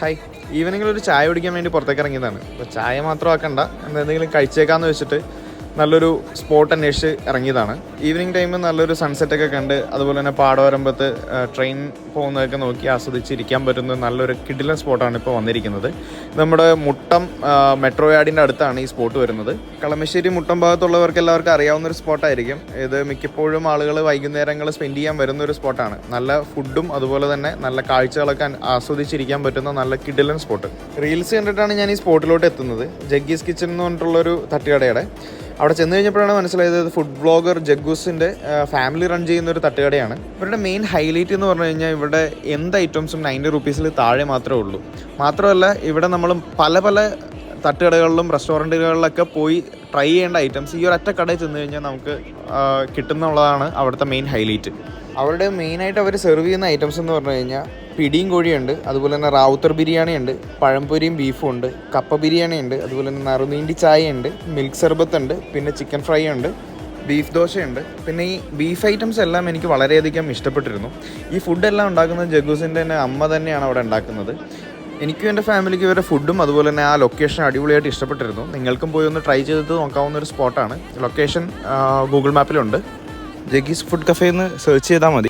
Hi, ഈവനിങ്ങിൽ ഒരു ചായ കുടിക്കാൻ വേണ്ടി പുറത്തേക്ക് ഇറങ്ങിയതാണ്. അപ്പോൾ ചായ മാത്രം ആക്കണ്ട, എന്തെങ്കിലും കഴിച്ചേക്കാമെന്ന് വെച്ചിട്ട് നല്ലൊരു സ്പോട്ട് അന്വേഷിച്ച് ഇറങ്ങിയതാണ്. ഈവനിങ് ടൈമിൽ നല്ലൊരു സൺസെറ്റൊക്കെ കണ്ട് അതുപോലെ തന്നെ പാടവരമ്പത്ത് ട്രെയിൻ പോകുന്നതൊക്കെ നോക്കി ആസ്വദിച്ചിരിക്കാൻ പറ്റുന്ന നല്ലൊരു കിടിലൻ സ്പോട്ടാണ് ഇപ്പോൾ വന്നിരിക്കുന്നത്. നമ്മുടെ മുട്ടം മെട്രോ യാർഡിൻ്റെ അടുത്താണ് ഈ സ്പോട്ട് വരുന്നത്. കളമശ്ശേരി മുട്ടം ഭാഗത്തുള്ളവർക്ക് എല്ലാവർക്കും അറിയാവുന്നൊരു സ്പോട്ടായിരിക്കും ഇത്. മിക്കപ്പോഴും ആളുകൾ വൈകുന്നേരങ്ങൾ സ്പെൻഡ് ചെയ്യാൻ വരുന്നൊരു സ്പോട്ടാണ്. നല്ല ഫുഡും അതുപോലെ തന്നെ നല്ല കാഴ്ചകളൊക്കെ ആസ്വദിച്ചിരിക്കാൻ പറ്റുന്ന നല്ല കിടിലൻ സ്പോട്ട്. റീൽസ് കണ്ടിട്ടാണ് ഞാൻ ഈ സ്പോട്ടിലോട്ട് എത്തുന്നത്. ജഗ്ഗീസ് കിച്ചൺ എന്ന് പറഞ്ഞിട്ടുള്ളൊരു തട്ടുകടയുടെ അവിടെ ചെന്ന് കഴിഞ്ഞപ്പോഴാണ് മനസ്സിലായത് ഫുഡ് വ്ളോഗർ ജഗ്ഗൂസിൻ്റെ ഫാമിലി റൺ ചെയ്യുന്നൊരു തട്ടുകടയാണ്. ഇവരുടെ മെയിൻ ഹൈലൈറ്റ് എന്ന് പറഞ്ഞു കഴിഞ്ഞാൽ ഇവിടെ എന്ത് ഐറ്റംസും 90 റുപ്പീസിൽ താഴെ മാത്രമേ ഉള്ളൂ. മാത്രമല്ല ഇവിടെ നമ്മൾ പല പല തട്ടുകടകളിലും റെസ്റ്റോറൻറ്റുകളിലൊക്കെ പോയി ട്രൈ ചെയ്യേണ്ട ഐറ്റംസ് ഈ ഒരു ഒറ്റ കടയിൽ ചെന്ന് കഴിഞ്ഞാൽ നമുക്ക് കിട്ടുന്നുള്ളതാണ് അവിടുത്തെ മെയിൻ ഹൈലൈറ്റ്. അവരുടെ മെയിനായിട്ട് അവർ സെർവ് ചെയ്യുന്ന ഐറ്റംസ് എന്ന് പറഞ്ഞു കഴിഞ്ഞാൽ പിടിയും കോഴിയുണ്ട്, അതുപോലെ തന്നെ റാവുത്തർ ബിരിയാണി ഉണ്ട്, പഴംപൊരിയും ബീഫും ഉണ്ട്, കപ്പ ബിരിയാണി ഉണ്ട്, അതുപോലെ തന്നെ നറുനീണ്ടി ചായ ഉണ്ട്, മിൽക്ക് സർബത്ത് ഉണ്ട്, പിന്നെ ചിക്കൻ ഫ്രൈ ഉണ്ട്, ബീഫ് ദോശയുണ്ട്. പിന്നെ ഈ ബീഫ് ഐറ്റംസ് എല്ലാം എനിക്ക് വളരെയധികം ഇഷ്ടപ്പെട്ടിരുന്നു. ഈ ഫുഡെല്ലാം ഉണ്ടാക്കുന്നത് ജഗ്ഗൂസിൻ്റെ തന്നെ അമ്മ തന്നെയാണ് അവിടെ ഉണ്ടാക്കുന്നത്. എനിക്കും എൻ്റെ ഫാമിലിക്കും ഇവരുടെ ഫുഡും അതുപോലെ തന്നെ ആ ലൊക്കേഷൻ അടിപൊളിയായിട്ട് ഇഷ്ടപ്പെട്ടിരുന്നു. നിങ്ങൾക്കും പോയി ഒന്ന് ട്രൈ ചെയ്തിട്ട് നോക്കാവുന്ന ഒരു സ്പോട്ടാണ്. ലൊക്കേഷൻ ഗൂഗിൾ മാപ്പിലുണ്ട്. ജഗ്ഗീസ് ഫുഡ് കഫേ എന്ന് സെർച്ച് ചെയ്താൽ മതി.